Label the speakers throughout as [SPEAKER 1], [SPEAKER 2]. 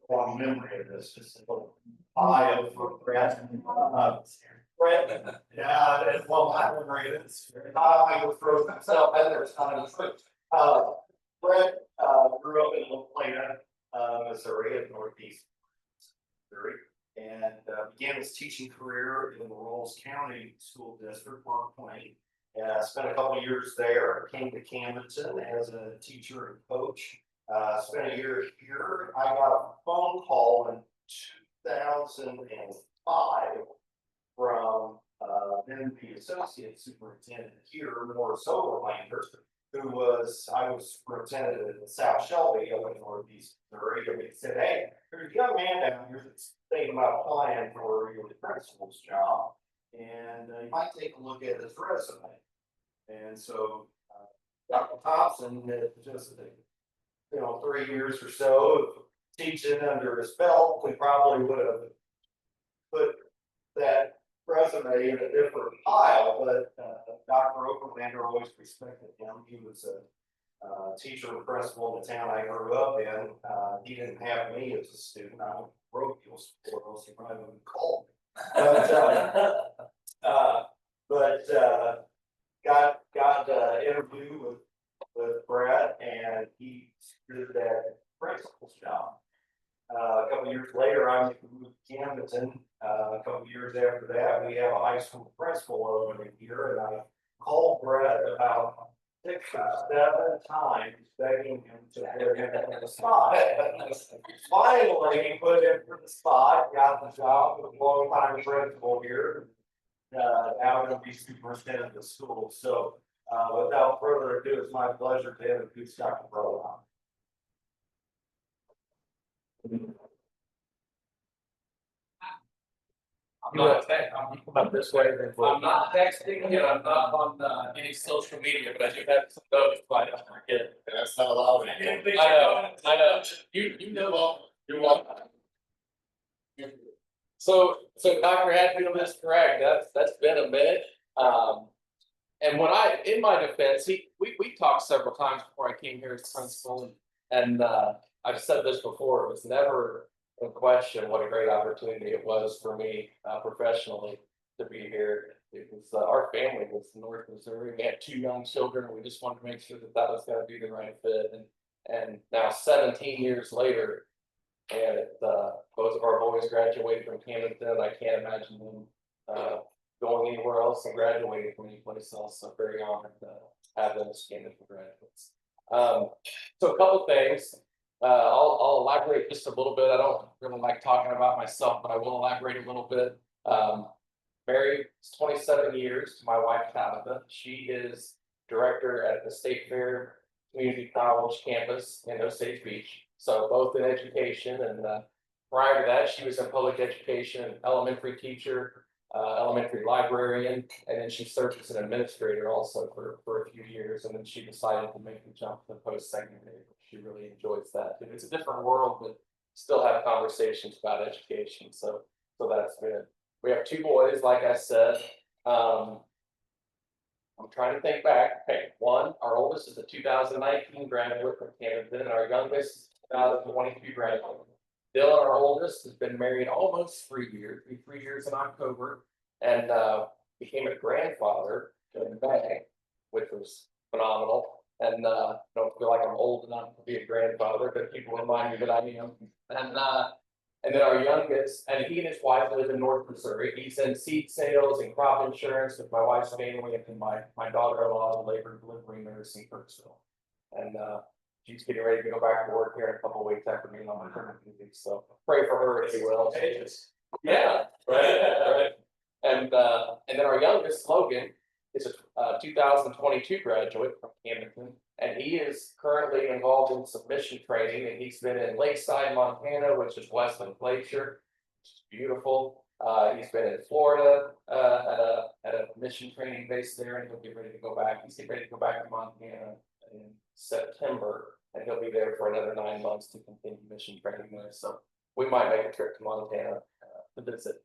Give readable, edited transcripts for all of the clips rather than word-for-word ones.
[SPEAKER 1] Long memory of this, just a little bio for Brett. Brett, yeah, that's well, my memory is. I go through myself, and there's kind of truth. Brett, grew up in Little Plana, Missouri, in Northeast Missouri, and began his teaching career in the Rolls County School District, Park Point. Spent a couple years there, came to Camdenton as a teacher and coach. Spent a year here. I got a phone call in 2005 from then the associate superintendent here, Morris Overlander, who was, I was superintendent in South Shelby up in Northeast Missouri. And he said, hey, there's a young man down here that's thinking about applying for your principal's job, and you might take a look at his resume. And so Dr. Thompson had just 3 years or so of teaching under his belt. We probably would have put that resume in a different pile, but Dr. Overlander always respected him. He was a teacher and principal in the town I grew up in. He didn't have me as a student. I wrote those before, else he probably wouldn't call me. But got interview with Brett, and he did that principal's job. A couple years later, I moved to Camdenton. A couple years after that, we have a high school principal opening here, and I called Brett about 6 or 7 times, begging him to put him in the spot. Finally, he put him for the spot, got the job with a long-time principal here. Now he'll be superintendent of the school. So, without further ado, it's my pleasure to introduce Dr. Brown.
[SPEAKER 2] I'm not texting you. I'm not on any social media, but I do have some notes.
[SPEAKER 1] That's not allowed.
[SPEAKER 2] I know. You know all. You're welcome. So Dr. Hatfield is correct. That's been a minute. And when in my defense, we talked several times before I came here as principal, and I've said this before. It was never a question what a great opportunity it was for me professionally to be here. It was our family was in North Missouri. We had 2 young children, and we just wanted to make sure that was going to be the right fit. And now 17 years later, and both of our boys graduated from Camdenton. I can't imagine them going anywhere else and graduating from any place else. So I'm very honored to have them as Camdenton graduates. So a couple things. I'll elaborate just a little bit. I don't really like talking about myself, but I will elaborate a little bit. Married 27 years to my wife, Tabitha. She is director at the State Fair Community College campus in Osage Beach. So both in education, and prior to that, she was in public education, elementary teacher, elementary librarian, and then she served as an administrator also for a few years, and then she decided to make the jump to post-secondary. She really enjoys that. And it's a different world, but still have conversations about education. So that's good. We have 2 boys, like I said. I'm trying to think back. Okay, one, our oldest is a 2019 graduate from Camdenton, and our youngest is 2022 graduate. Dylan, our oldest, has been married almost 3 years, 3 years in October, and became a grandfather in May, which was phenomenal. And don't feel like I'm old enough to be a grandfather, but people remind me that I am. And then our youngest, and he and his wife live in North Missouri. He's in seed sales and crop insurance with my wife's family, and then my daughter-in-law is a labor and delivery nurse in Kirksville. And she's getting ready to go back to work here in a couple of weeks after being on maternity leave. So pray for her, if you will. Yeah, right. And then our youngest, Logan, is a 2022 graduate from Camdenton, and he is currently involved in submission training, and he's been in Lakeside, Montana, which is west of Glacier, which is beautiful. He's been in Florida at a mission training base there, and he'll get ready to go back. He's getting ready to go back to Montana in September, and he'll be there for another 9 months to continue mission training there. So we might make a trip to Montana to visit.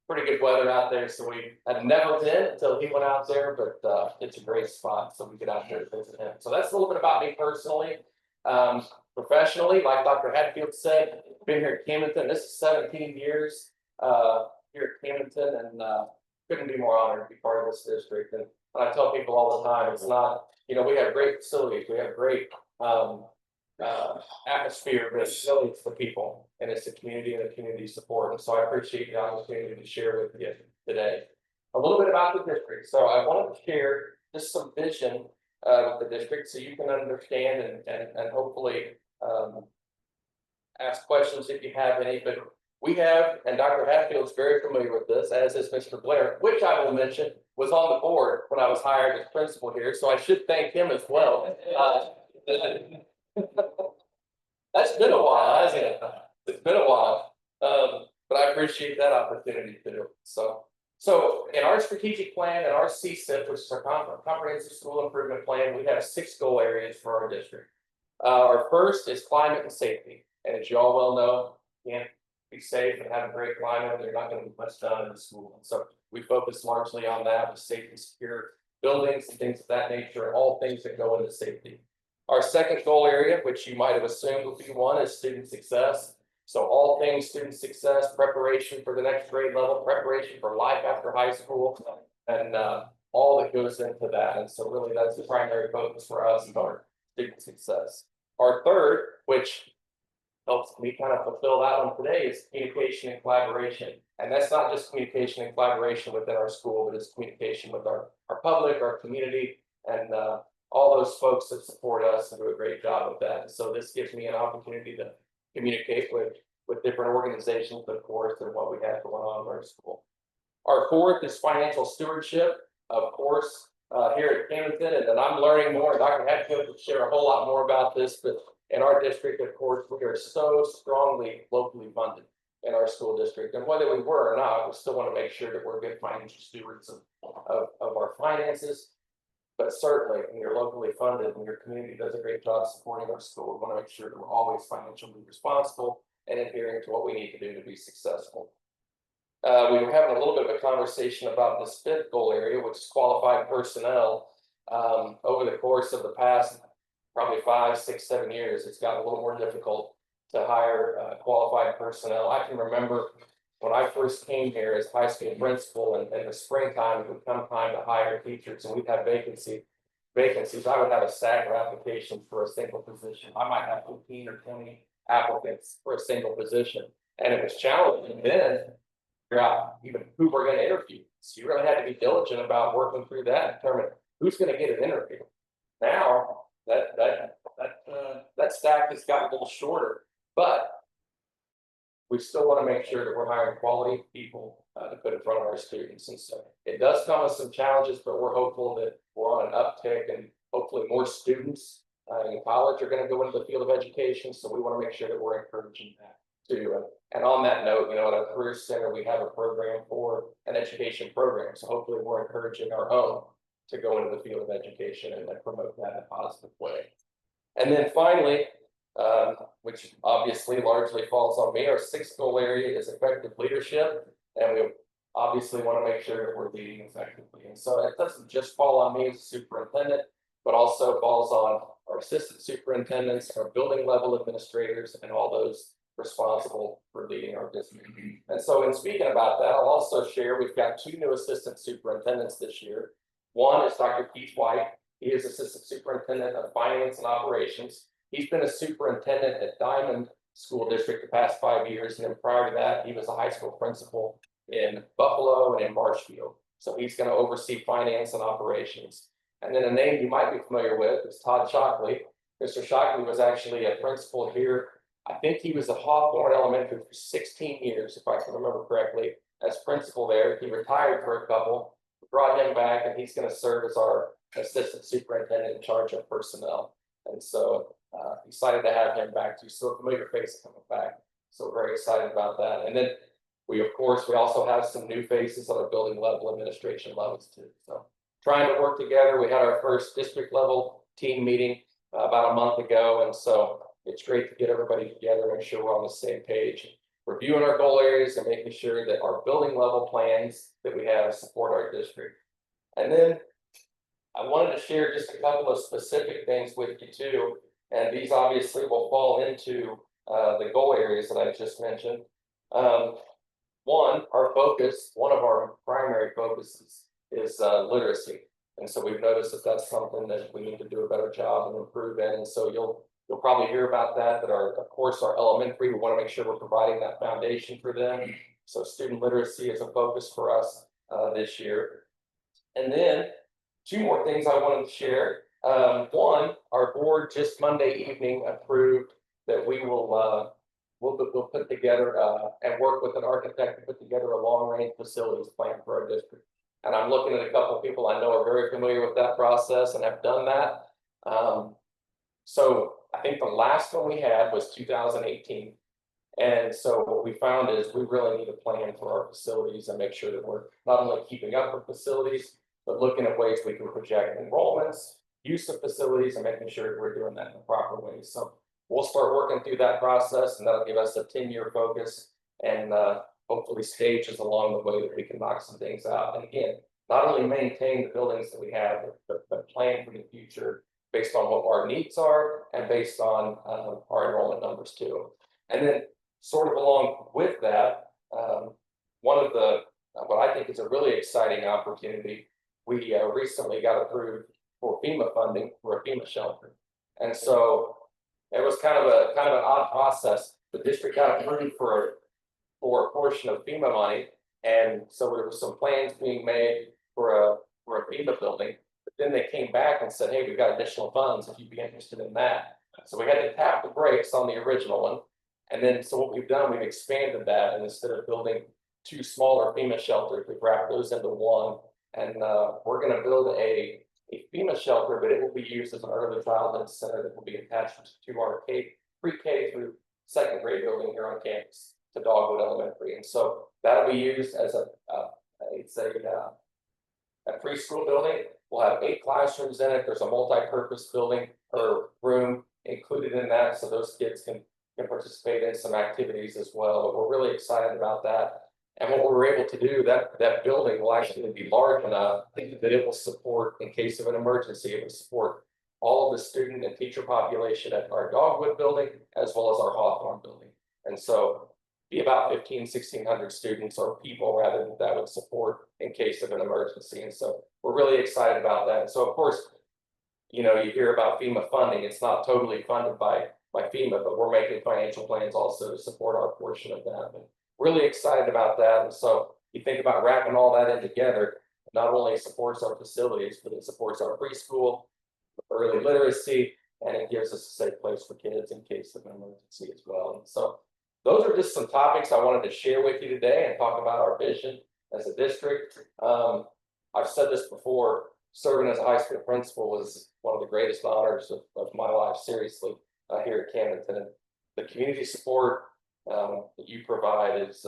[SPEAKER 2] Pretty good weather out there, so we had never been until he went out there, but it's a great spot, so we get out there to visit him. So that's a little bit about me personally. Professionally, like Dr. Hatfield said, been here at Camdenton, this is 17 years, here at Camdenton, and, couldn't be more honored to be part of this district. And I tell people all the time, it's not, we have great facilities, we have great, atmosphere, but really it's the people, and it's the community and the community support. And so I appreciate the opportunity to share with you today a little bit about the district. So I wanted to share just some vision with the district so you can understand and hopefully ask questions if you have any. But we have, and Dr. Hatfield's very familiar with this, as is Mr. Blair, which I will mention was on the board when I was hired as principal here. So I should thank him as well. That's been a while, hasn't it? It's been a while. But I appreciate that opportunity to do it. So in our strategic plan and our CSIP, which is our comprehensive school improvement plan, we have 6 goal areas for our district. Our first is climate and safety. And as you all well know, you can't be safe and have a great climate, there's not going to be much done in the school. And so we focus largely on that with safe and secure buildings and things of that nature, and all things that go into safety. Our second goal area, which you might have assumed would be one, is student success. So all things student success, preparation for the next grade level, preparation for life after high school, and all that goes into that. And so really that's the primary focus for us is our student success. Our third, which helps me kind of fulfill that one today, is communication and collaboration. And that's not just communication and collaboration within our school, but it's communication with our public, our community, and all those folks that support us and do a great job with that. And so this gives me an opportunity to communicate with different organizations, of course, and what we have going on in our school. Our fourth is financial stewardship, of course, here at Camdenton, and then I'm learning more. Dr. Hatfield will share a whole lot more about this, but in our district, of course, we are so strongly locally funded in our school district. And whether we were or not, we still want to make sure that we're good financial stewards of our finances. But certainly, when you're locally funded and your community does a great job supporting our school, we want to make sure that we're always financially responsible and adhering to what we need to do to be successful. We were having a little bit of a conversation about this fifth goal area, which is qualified personnel. Over the course of the past probably 5, 6, 7 years, it's gotten a little more difficult to hire qualified personnel. I can remember when I first came here as high school principal, and in the springtime, it would come time to hire teachers, and we'd have vacancies. I would have a stack of applications for a single position. I might have 15 or 20 applicants for a single position, and it was challenging then to figure out even who we're going to interview. So you really had to be diligent about working through that and determine who's going to get an interview. Now that stack has gotten a little shorter, but we still want to make sure that we're hiring quality people to put in front of our students. And so it does come with some challenges, but we're hopeful that we're on an uptick, and hopefully more students in college are going to go into the field of education. So we want to make sure that we're encouraging that too. And on that note, at our career center, we have a program for an education program. So hopefully we're encouraging our own to go into the field of education and promote that in a positive way. And then finally, which obviously largely falls on me, our sixth goal area is effective leadership. And we obviously want to make sure that we're leading effectively. And so it doesn't just fall on me as a superintendent, but also falls on our assistant superintendents, our building level administrators, and all those responsible for leading our district. And so in speaking about that, I'll also share we've got 2 new assistant superintendents this year. One is Dr. Keith White. He is assistant superintendent of finance and operations. He's been a superintendent at Diamond School District the past 5 years, and then prior to that, he was a high school principal in Buffalo and in Marshfield. So he's going to oversee finance and operations. And then a name you might be familiar with is Todd Shockley. Mr. Shockley was actually a principal here. I think he was at Hawthorne Elementary for 16 years, if I can remember correctly, as principal there. He retired for a couple, brought him back, and he's going to serve as our assistant superintendent in charge of personnel. And so excited to have him back too. So a familiar face coming back. So very excited about that. And then we also have some new faces on our building level, administration levels too. So trying to work together. We had our first district level team meeting about a month ago. And so it's great to get everybody together, make sure we're on the same page, reviewing our goal areas and making sure that our building level plans that we have support our district. And then I wanted to share just a couple of specific things with you too. And these obviously will fall into the goal areas that I just mentioned. One of our primary focuses is literacy. And so we've noticed that that's something that we need to do a better job and improve in. And so you'll probably hear about that, of course, our elementary, we want to make sure we're providing that foundation for them. So student literacy is a focus for us this year. And then two more things I wanted to share. One, our board just Monday evening approved that we will we'll put together and work with an architect to put together a long-range facilities plan for our district. And I'm looking at a couple of people I know are very familiar with that process and have done that. So I think the last one we had was 2018. And so what we found is we really need a plan for our facilities and make sure that we're not only keeping up with facilities, but looking at ways we can project enrollments, use of facilities, and making sure we're doing that in the proper way. So we'll start working through that process, and that'll give us a 10-year focus and hopefully stages along the way that we can knock some things out. And again, not only maintain the buildings that we have, but plan for the future based on what our needs are and based on our enrollment numbers too. And then sort of along with that, one of the, what I think is a really exciting opportunity, we recently got approved for FEMA funding for a FEMA shelter. And so it was kind of an odd process. The district got approved for a portion of FEMA money. And so there were some plans being made for a FEMA building, but then they came back and said, hey, we've got additional funds if you'd be interested in that. So we had to tap the brakes on the original one. And then, so what we've done, we've expanded that, and instead of building two smaller FEMA shelters, we've wrapped those into one. And we're going to build a FEMA shelter, but it will be used as an early childhood center that will be attached to our pre-K through second grade building here on campus to Dogwood Elementary. And so that'll be used as a preschool building. We'll have 8 classrooms in it. There's a multi-purpose building or room included in that, so those kids can participate in some activities as well. But we're really excited about that. And what we were able to do, that building will actually be large enough that it will support, in case of an emergency, it will support all of the student and teacher population at our Dogwood building, as well as our Hawthorne building. And so be about 1,600 students or people rather that would support in case of an emergency. And so we're really excited about that. And so of course, you know, you hear about FEMA funding, it's not totally funded by FEMA, but we're making financial plans also to support our portion of that. And really excited about that. And so you think about wrapping all that in together, it not only supports our facilities, but it supports our preschool, early literacy, and it gives us a safe place for kids in case of an emergency as well. And so those are just some topics I wanted to share with you today and talk about our vision as a district. I've said this before, serving as a high school principal was one of the greatest honors of my life, seriously, here at Camdenton. The community support that you provide is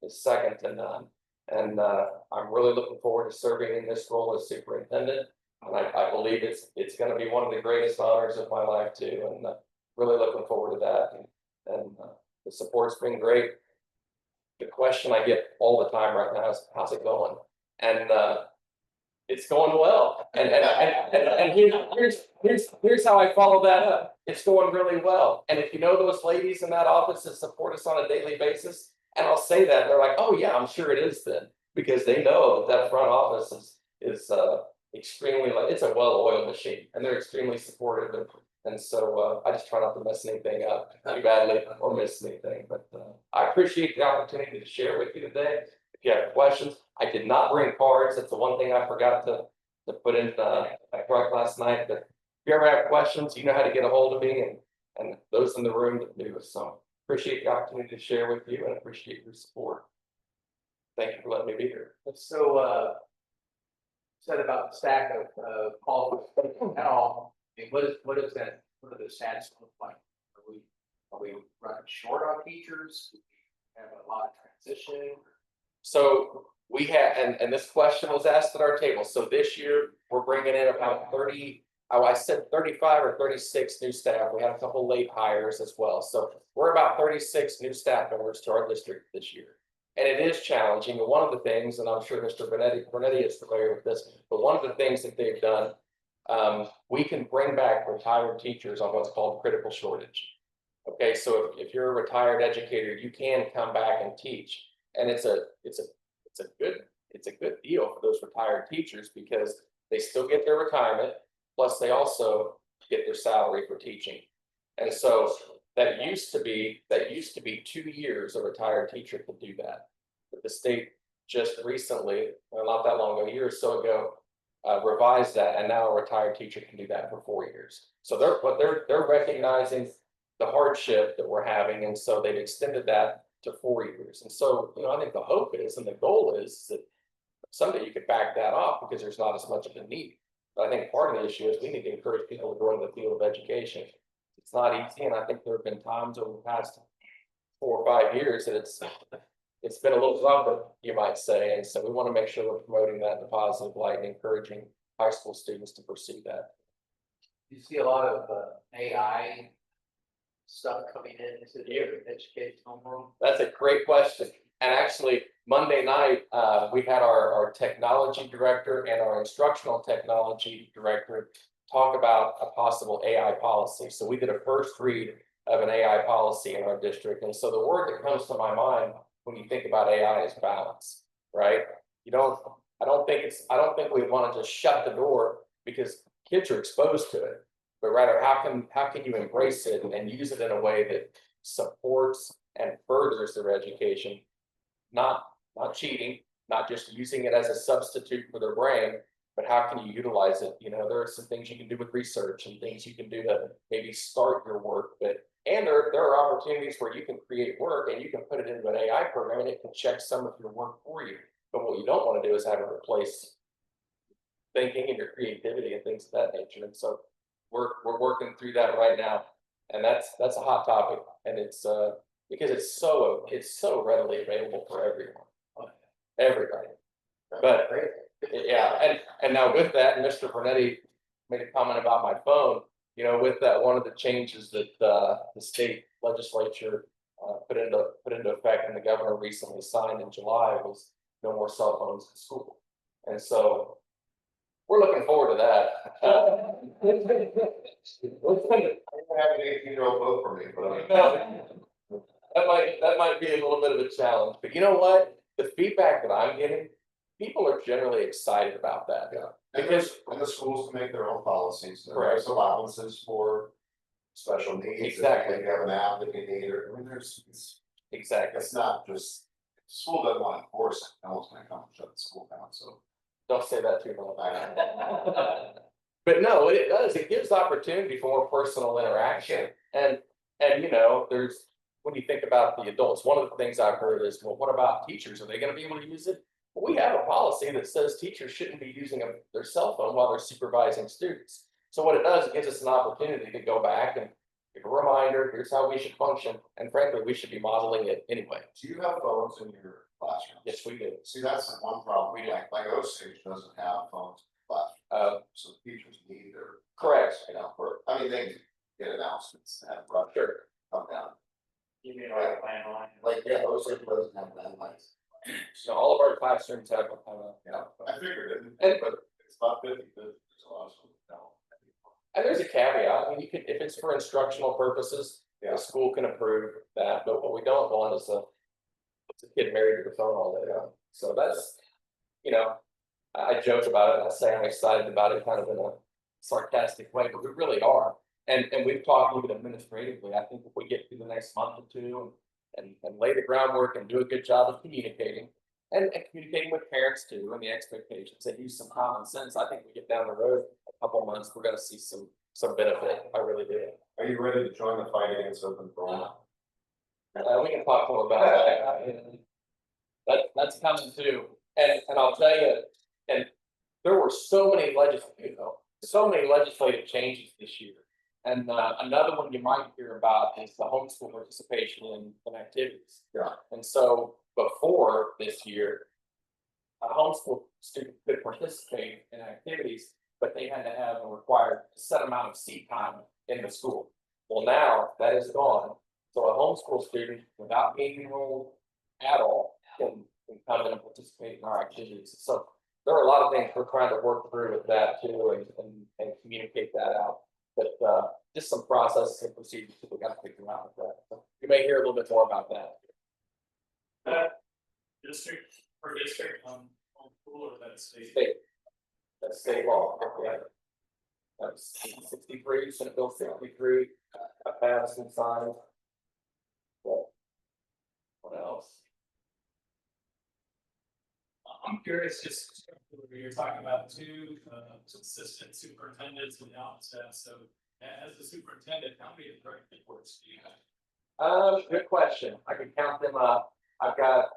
[SPEAKER 2] second to none. And I'm really looking forward to serving in this role as superintendent. And I believe it's going to be one of the greatest honors of my life too. And really looking forward to that. And the support's been great. The question I get all the time right now is, how's it going? And it's going well. And here's how I follow that up. It's going really well. And if you know those ladies in that office that support us on a daily basis, and I'll say that, they're like, oh yeah, I'm sure it is then, because they know that front office is extremely, it's a well-oiled machine, and they're extremely supportive. And so I just try not to mess anything up too badly or miss anything. But I appreciate the opportunity to share with you today. If you have questions, I did not bring cards. That's the one thing I forgot to put in my truck last night. But if you ever have questions, you know how to get a hold of me, and those in the room that do. So appreciate the opportunity to share with you and appreciate your support. Thank you for letting me be here.
[SPEAKER 3] So said about the stack of calls now. What is that? What do the stats look like? Are we running short on teachers? Do we have a lot of transition?
[SPEAKER 2] So we had, and this question was asked at our table. So this year we're bringing in about 30. I said 35 or 36 new staff. We had a couple late hires as well. So we're about 36 new staff members to our district this year. And it is challenging. And one of the things, and I'm sure Mr. Bernetti is familiar with this, but one of the things that they've done we can bring back retired teachers on what's called critical shortage. Okay, so if you're a retired educator, you can come back and teach, and it's a good deal for those retired teachers because they still get their retirement, plus they also get their salary for teaching. And so that used to be 2 years a retired teacher could do that. But the state just recently, well, not that long ago, a year or so ago, revised that, and now a retired teacher can do that for 4 years. So they're recognizing the hardship that we're having, and so they've extended that to 4 years. And so, I think the hope is, and the goal is that someday you could back that off because there's not as much of a need. But I think part of the issue is we need to encourage people to go into the field of education. It's not easy, and I think there have been times over the past 4 or 5 years that it's been a little rougher, you might say. And so we want to make sure we're promoting that in a positive light and encouraging high school students to pursue that.
[SPEAKER 3] You see a lot of AI stuff coming in into the educational room.
[SPEAKER 2] That's a great question. And actually, Monday night, we had our technology director and our instructional technology director talk about a possible AI policy. So we did a first read of an AI policy in our district. And so the word that comes to my mind when you think about AI is balance, right? I don't think we want to just shut the door because kids are exposed to it, but rather how can you embrace it and use it in a way that supports and furthers their education, not cheating, not just using it as a substitute for their brain, but how can you utilize it? There are some things you can do with research and things you can do to maybe start your work, and there are opportunities where you can create work and you can put it into an AI program and it can check some of your work for you. But what you don't want to do is have it replace thinking and your creativity and things of that nature. And so we're working through that right now, and that's a hot topic, and it's because it's so readily available for everybody. But yeah, and now with that, Mr. Bernetti made a comment about my phone. With that, one of the changes that the state legislature put into effect, and the governor recently signed in July, was no more cell phones in school. And so we're looking forward to that.
[SPEAKER 1] I have an 18-year-old vote for me, but
[SPEAKER 2] that might be a little bit of a challenge. But you know what? The feedback that I'm getting, people are generally excited about that.
[SPEAKER 1] Yeah.
[SPEAKER 2] Because
[SPEAKER 1] the schools can make their own policies.
[SPEAKER 2] Correct.
[SPEAKER 1] There's allowances for special needs.
[SPEAKER 2] Exactly.
[SPEAKER 1] If you have an app that you need,
[SPEAKER 2] exactly.
[SPEAKER 1] it's not just, the school doesn't want to enforce it. No one's going to come and shut the school down. So
[SPEAKER 2] Don't say that too much. But no, what it does, it gives opportunity for more personal interaction. And there's, when you think about the adults, one of the things I've heard is, well, what about teachers? Are they going to be able to use it? Well, we have a policy that says teachers shouldn't be using their cell phone while they're supervising students. So what it does, it gives us an opportunity to go back and give a reminder, here's how we should function. And frankly, we should be modeling it anyway.
[SPEAKER 1] do you have phones in your classroom?
[SPEAKER 2] Yes, we do.
[SPEAKER 1] See, that's the one problem.
[SPEAKER 2] We do.
[SPEAKER 1] Like Osage doesn't have phones in the classroom. So teachers need their.
[SPEAKER 2] Correct.
[SPEAKER 1] They get announcements and have rush
[SPEAKER 2] Sure.
[SPEAKER 1] come down.
[SPEAKER 3] You mean like a landline?
[SPEAKER 1] Osage doesn't have landlines.
[SPEAKER 2] So all of our classrooms have
[SPEAKER 1] I figured it,
[SPEAKER 2] And-
[SPEAKER 1] but it's not 50, there's a lot of schools that don't.
[SPEAKER 2] and there's a caveat. I mean, if it's for instructional purposes,
[SPEAKER 1] Yeah.
[SPEAKER 2] the school can approve that. But what we don't want is a kid married to the phone all day long. So that's, I joke about it. I say I'm excited about it kind of in a sarcastic way, but we really are. And we've talked even administratively. I think if we get through the next month or two and lay the groundwork and do a good job of communicating and communicating with parents too, and the expectations, and use some common sense, I think we get down the road a couple months, we're going to see some benefit. I really do.
[SPEAKER 1] Are you ready to join the fight against open enrollment?
[SPEAKER 2] We can talk more about that. That's coming too. And I'll tell you, and there were so many legislative changes this year. And another one you might hear about is the homeschool participation in activities.
[SPEAKER 1] Yeah.
[SPEAKER 2] And so before this year, a homeschool student could participate in activities, but they had to have a required set amount of seat time in the school. Well, now that is gone. So a homeschool student, without being enrolled at all, can come in and participate in our activities. So there are a lot of things we're trying to work through with that too, and communicate that out. But, just some processes and procedures that we got to figure out with that. So you may hear a little bit more about that.
[SPEAKER 4] District or district on pool or that state?
[SPEAKER 2] State. That's state law, yeah. That's 63, Senate Bill 63, passed and signed. What else?
[SPEAKER 4] I'm curious, just you're talking about two assistant superintendents and the outset, so as a superintendent, how many direct reports do you have?
[SPEAKER 2] Good question. I can count them up. I've got,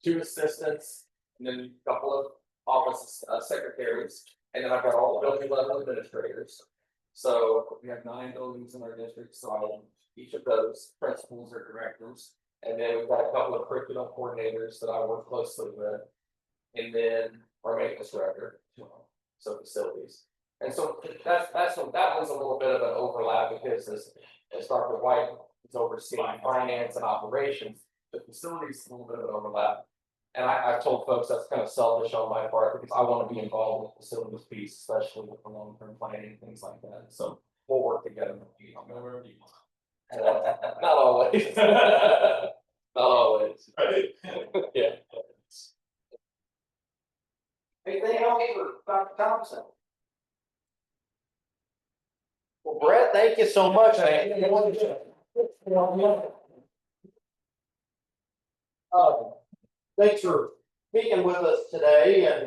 [SPEAKER 2] 2 assistants and then a couple of office secretaries, and then I've got all the building level administrators. So we have 9 buildings in our district, so each of those principals are directors. And then we've got a couple of curriculum coordinators that I work closely with. And then our maintenance director, so facilities. And so that one's a little bit of an overlap because as Dr. White is overseeing finance and operations, the facilities is a little bit of an overlap. And I've told folks that's kind of selfish on my part because I want to be involved with the facilities piece, especially with the long-term planning and things like that. So we'll work together.
[SPEAKER 4] I'm gonna wherever you want.
[SPEAKER 2] Not always. Not always.
[SPEAKER 4] Right?
[SPEAKER 2] Yeah.
[SPEAKER 3] Anything else for Dr. Thompson?
[SPEAKER 5] Well, Brett, thank you so much. Thanks for speaking with us today and